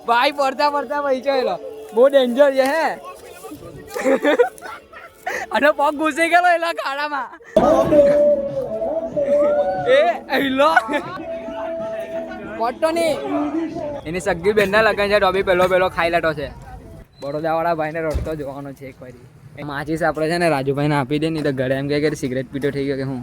ભાઈ પડતા પડતા ભાઈ ચાલો બહુ ડેન્જર છે હે અને પગ ઘૂસી ગયેલો એલા ખાડામાં એ લો પડતો નહીં એની સગી બેનના લગન છે ડોબી પેલો ખાઈ લેતો છે બરોડાવાળા ભાઈને રડતો જોવાનો છે એક વાર માચીસ આપણે છે ને રાજુભાઈને આપી દે નહીં તો ઘરે એમ કે સિગરેટ પીટો થઈ ગયો કે હું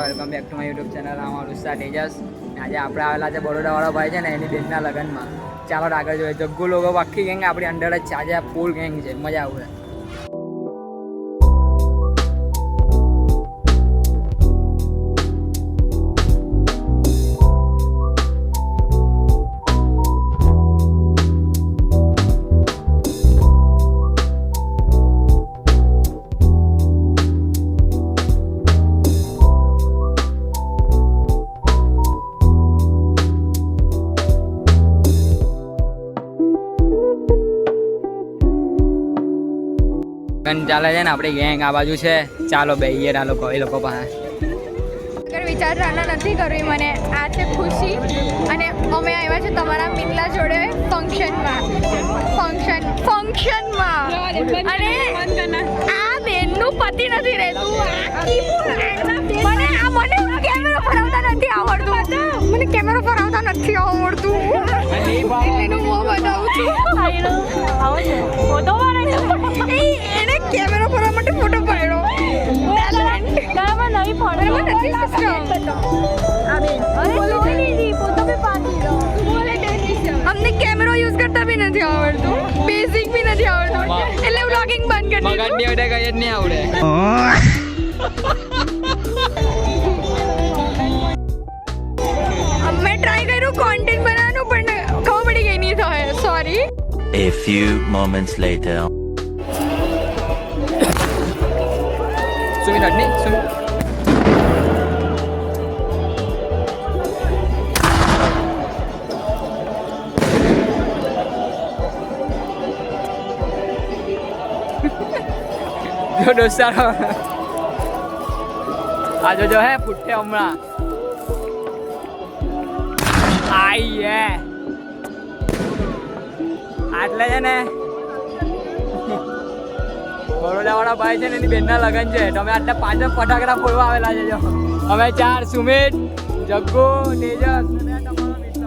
welcome back to my YouTube channel આમાં રુસ્સા તેજસ આજે આપણે આવેલા છે બરોડાવાળા ભાઈ છે ને એની બેનના લગ્નમાં ચાલો આગળ જોઈએ જગ્ગુ લોકો આખી ગેંગ આપણી અંડર જ છે આજે ફૂલ ગેંગ છે મજા આવે ચાલે છે ને આપણી ગેંગ આ બાજુ છે ચાલો બેહીએ આ લોકો એ લોકો પાસે વિચારણા નથી કરવી મને આ છે ખુશી અને અમે આવ્યા છે તમારા મિત્લા જોડે ફંક્શનમાં અને આ બેનનું પતિ નથી રહેતું મને કેમેરો ફરાવતા નથી આવડતું મને કેમેરો ફરાવતા નથી આવડતું એનું મોં બનાવું છું એને કેમેરો ફરવા માટે ફોટો પાડ્યો નવી ફોટો નથી અમને કેમેરો યુઝ કરતા બી નથી આવડતું બેઝિક બી નથી આવડતું એટલે વ્લોગિંગ બંધ કરી મગજની ઓડે કઈ જ નહીં આવડે અમે ટ્રાય કર્યું કોન્ટેન્ટ બનાવવાનું પણ ખબર પડી ગઈ નહીં થાય sorry A few moments later. Sumit અડની સુમિત જો દોસ્તારો આ જો હે પુઠ્ઠે હમણાં આઈ હે આટલે છે ને બરોડાવાળા ભાઈ છે ને એની બેનના લગન છે તમે આટલા 5 ફટાકડા ફોડવા આવેલા છે જો અમે 4 સુમિત જગ્ગુ તેજસ અને તમારો મિત્ર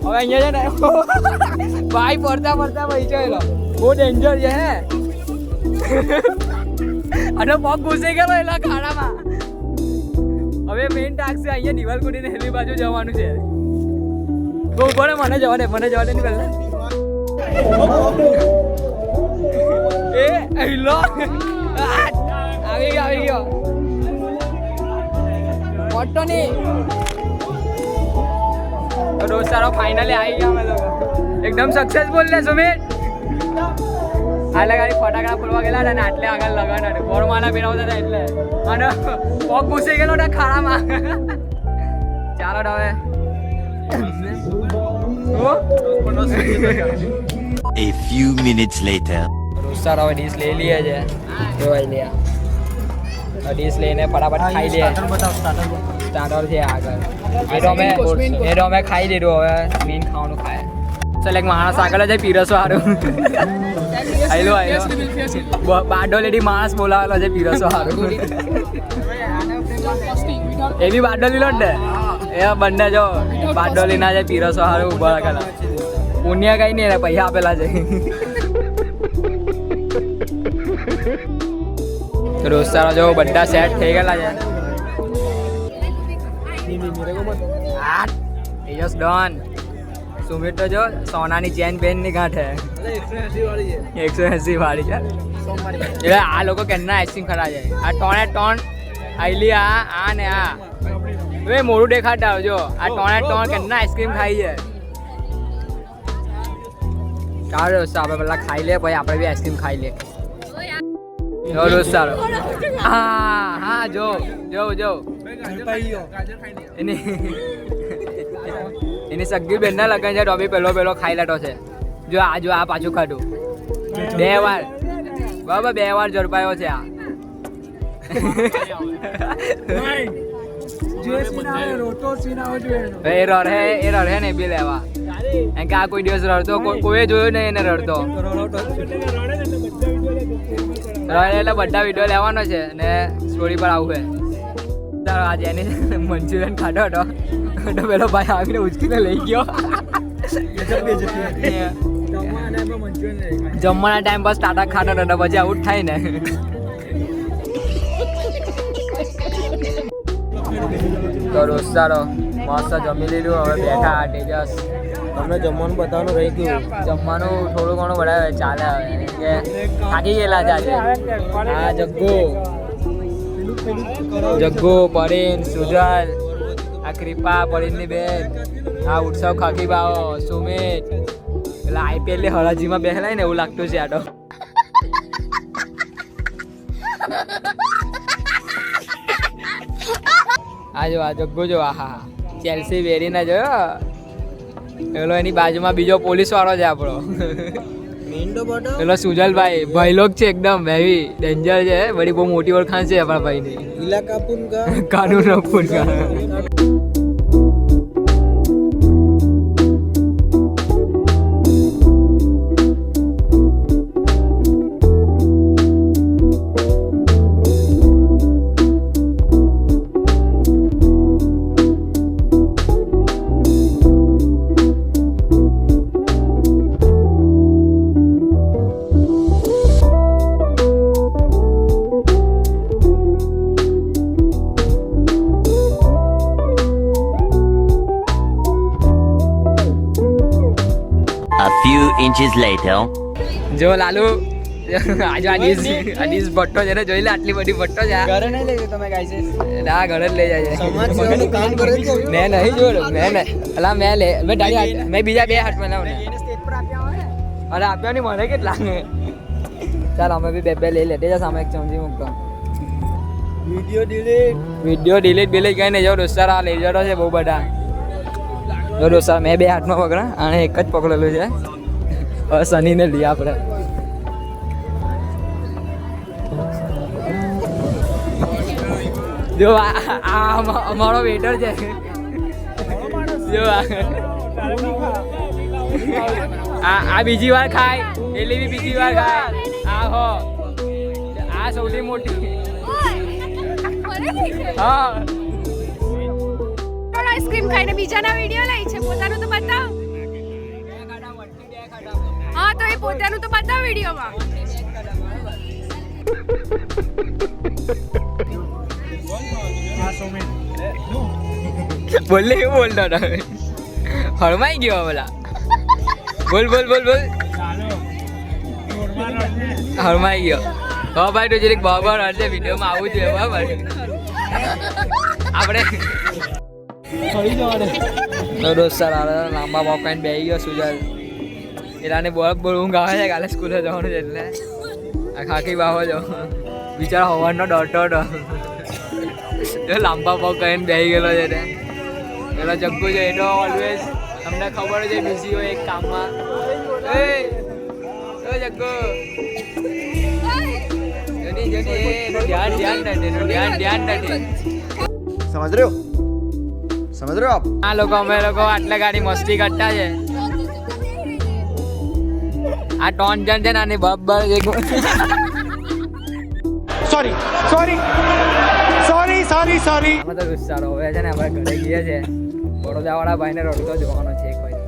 હવે અહીંયા છે ને ભાઈ પડતા ભાઈ ચાલો બહુ ડેન્જર છે હે અને પગ ઘૂસી ગયેલો એલા ખાડામાં હવે મેઇન ટાસ્ક છે અહીંયા દિવાલ કુડીને હેલી બાજુ જવાનું છે તો ઉભો ને મને જવા દે નહીં પહેલા એ લો આવી ગયો મોટો નહીં તો દોસ્તારો ફાઇનલી આવી ગયા અમે લોકો એકદમ સક્સેસફુલ ને સુમિત આટલે ગાડી ફટાકડા ફોડવા ગયેલા હતા ને આટલે આગળ લગાડ હતા ગોળમાના બેરાવતા હતા એટલે અને પગ ઘૂસી ગયેલો હતા ખાડામાં ચાલો હવે A few minutes later. દોસ્તારો હવે ડીશ લઈ લઈએ છે જોઈ લે ડીશ લઈને ફટાફટ ખાઈ લઈએ સ્ટાર્ટર છે આગળ એ તો અમે ખાઈ લીધું હવે મેઇન ખાવાનું ખાય ચાલ એક માણસ આગળ જાય પીરસો સારું આયલો બારડોલીથી માણસ બોલાવેલો છે પીરસો સારું એ બી બારડોલી લો ને એ બંને જો બારડોલીના છે પીરસો સારું ઉભા રાખેલા પુણ્ય કઈ નહીં રે પૈસા આપેલા છે તો દોસ્તારો જો બધા સેટ થઈ ગયેલા છે એજસ ડન સુમિત તો જો સોનાની ચેન પેન ની ગાંઠે 180 વાળી છે એટલે આ લોકો કેના આઈસ્ક્રીમ ખરા છે આ ટોન આઈલી આ ને આ હવે મોડું દેખાડતા જો આ ટોન કેના આઈસ્ક્રીમ ખાઈ છે ચાલો દોસ્તો આપણે પેલા ખાઈ લે પછી આપણે બી આઈસ્ક્રીમ ખાઈ લે જો દોસ્તારો હા જો એની સગી બેનના લગન છે ડોબી પેલો ખાઈ લેતો છે જો આ પાછું ખાધું 2 વાર બરાબર 2 વાર ઝડપાયો છે આ એ રડે ને બી લેવા એમ કે આ કોઈ દિવસ રડતો કોઈ જોયો નહીં એને રડતો રડે એટલે બધા વિડીયો લેવાનો છે ને સ્ટોરી પર આવું છે ચાલો આજે એને મંચુરિયન ખાધો હતો તો પેલો ભાઈ આવીને ઉચકીને લઈ ગયો જમવાના ટાઈમ પર સ્ટાર્ટર ખાધો હતો પછી આવું જ થાય ને તો રોસ્તારો મસ્ત જમી લીધું હવે બેઠા તેજસ તમને જમવાનું બતાવવાનું રહી ગયું જમવાનું થોડું ઘણું બનાવે ચાલે હવે કે થાકી ગયેલા છે આજે આ જગ્ગુ પરીન સુજલ આ કૃપા પરીનની બેન આ ઉત્સવ ખાકી બાવો સુમિત પેલા IPL ની હરાજીમાં બેસલાય ને એવું લાગતું છે આ તો આ જો આ જગ્ગુ જો આહા ચેલ્સી વેરીને જોયો પેલો એની બાજુમાં બીજો પોલીસ વાળો છે આપણો પેલો સુજલભાઈ ભાઈલોક છે એકદમ હેવી ડેન્જર છે બડી બહુ મોટી ઓળખાણ છે આપણા ભાઈની ઇલાકા પુનકા કાનૂન પુનકા A few inches later. જો લાલુ આજે આ ડીશ ભટ્ટો છે ને જોઈ લે આટલી બધી ભટ્ટો છે ઘરે નહીં લઈ તમે ગાય ના ઘરે જ લઈ જાય સમાજ સેવાનું કામ કરે છે મેં નહીં જોયું મેં બીજા બે હાથમાં લાવું ને અરે આપ્યા નહીં મને કેટલા ચાલ અમે બી બે લઈ લેતે જા સામે એક ચમચી મૂકતો વિડીયો ડિલીટ કઈ નહીં જો દોસ્તાર આ લઈ જતો છે બહુ બધા જો દોસ્તાર મેં બે હાથમાં પકડા અને એક જ પકડેલું છે હવે સનીને લઈએ આપણે જો આ અમારો વેટર છે જો આ બીજી વાર ખાય એટલે બી બીજી વાર ખાય આ હો આ સૌથી મોટી હા આઈસ્ક્રીમ ખાઈને બીજાના વિડીયો લઈ છે પોતાનું તો બતાવ હા તો એ પોતાનું તો બતાવ વિડીયોમાં બોલ એવું બોલતો હતો હળમાઈ ગયો બોલા બોલ હળમાઈ ગયો હા ભાઈ તું જરીક બરાબર હશે વિડીયોમાં આવું જોઈએ બરાબર આપણે દોસ્તાર લાંબા પોકાઈને બેસી ગયો સુજલ એલાને બોલ ઊંઘ આવે છે કાલે સ્કૂલે જવાનું છે એટલે આ ખાકી બાવો જો બિચારા હવાનો ડરતો હતો લાંબા પગ કહીને બેસી ગયેલો છે તે પેલો જગ્ગુ છે એનો ઓલવેઝ તમને ખબર છે બિઝી હોય એક કામમાં એ જગ્ગુ એનું ધ્યાન નથી સમજ રહ્યો આપ આ લોકો અમે લોકો આટલા ગાડી મસ્તી કરતા છે આ ટોન જણ છે ને આની બબ્બર એક સોરી અમે તો ગુસ્સારો હવે છે ને આપણે ઘરે ગઈએ છે બરોડાવાળા ભાઈને રડતો જોવાનો છે એક ભાઈ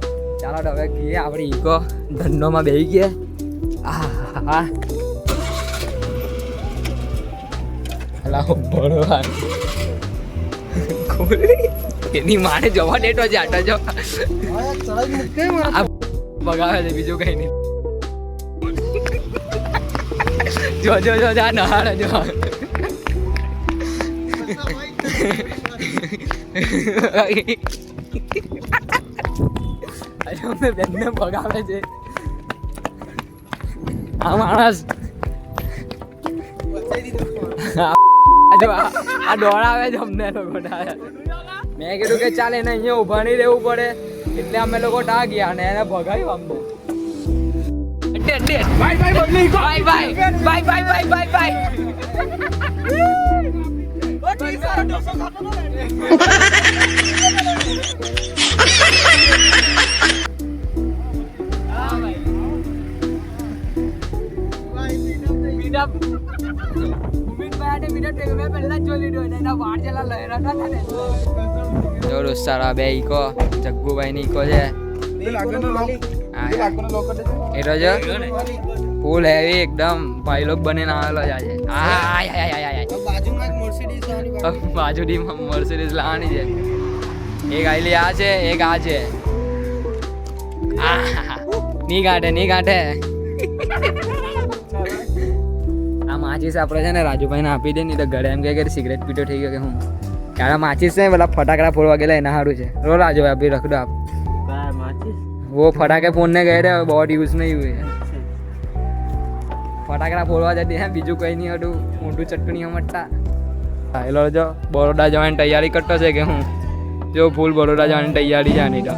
ચાલો તો હવે ગઈએ આપણી ઈકો ધંધોમાં બેસી ગઈએ હા હલાવો ભણવા એની માને જવા દેતો છે આટો જો બગાવે છે બીજું કઈ નહીં જો જા નહાડ જો અમને બેનને બગાવે છે આ માણસ આ દોડાવે છે અમને લોકો મેં કીધું કે ચાલ એને અહીંયા ઉભા નહીં રહેવું પડે એટલે અમે લોકો ટા ગયા અને એને ભગાવ્યું અમને બાય જો દોસ્તારો બે ઈકો જગ્ગુભાઈ ની ઈકો છે એ તો જો ફૂલ હેવી એકદમ ભાઈ લોક બનીને આવેલો છે આજે બાજુડીમાં મર્સિડીઝ લાવવાની છે એક આઈલી આ છે એક આ છે ની કાઢે આ માચીસ આપણે છે ને રાજુભાઈને આપી દે નહીં તો ઘરે એમ કે સિગરેટ પીટો થઈ ગયો કે હું ત્યારે માચીસ છે પેલા ફટાકડા ફોડવા ગયેલા એના સારું છે રો રાજુભાઈ આપી રખ દો આપ वो फटाके फोड़ने गए थे बहुत यूज नहीं हुए फटाकड़ा फोड़वा जाती है बीजू कहीं नहीं हटू मोटू चटनी मट्टा हेलो जो बड़ोड़ा जवानी तैयारी करते છે કે હું જો ફૂલ બરોડા જવાની તૈયારી જાની તો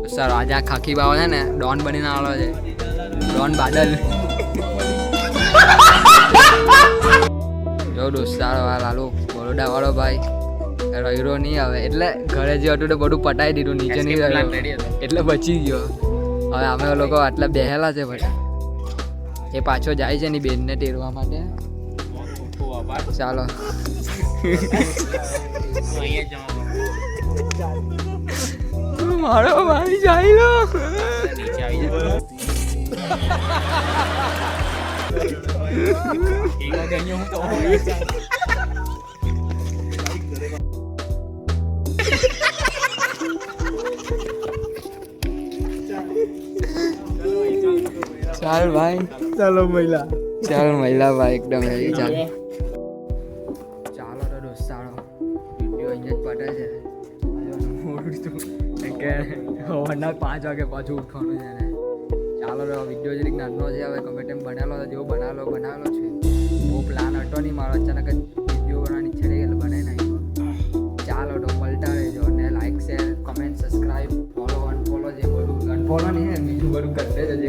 સર આજે આ ખાખી બાવા છે ને ડોન બનીને આવેલો છે ડોન બાદલ જો દોસ્તારો આ લાલુ બરોડા વાળો ભાઈ રહ્યો નહીં આવે એટલે ઘરે જે હતું તો બધું પટાઈ દીધું નીચે નહીં રહ્યો એટલે બચી ગયો હવે અમે લોકો આટલા બેહેલા છે બધા એ પાછો જાય છે ની બેનને તેડવા માટે ચાલો મારો ભાઈ જાય ચાલ ભાઈ ચાલો મહિલા ભાઈ એકદમ હેવી ચાલો તો દોસ્તારો વિડીયો અહીંયા જ પટે છે કે સવારના 5 વાગે પાછું ઉઠવાનું છે ને ચાલો તો વિડીયો જરીક નાનો છે હવે ગમે તેમ બનેલો જેવો બનાવેલો છે બહુ પ્લાન હતો નહીં મારો અચાનક જ વિડીયો બનાવવાની ઈચ્છા થઈ એટલે બનાવી નાખ્યો ચાલો તો મળતા રહેજો અને like share comment subscribe follow unfollow જે બધું અનફોલો નહીં બીજું બધું કરતે જજે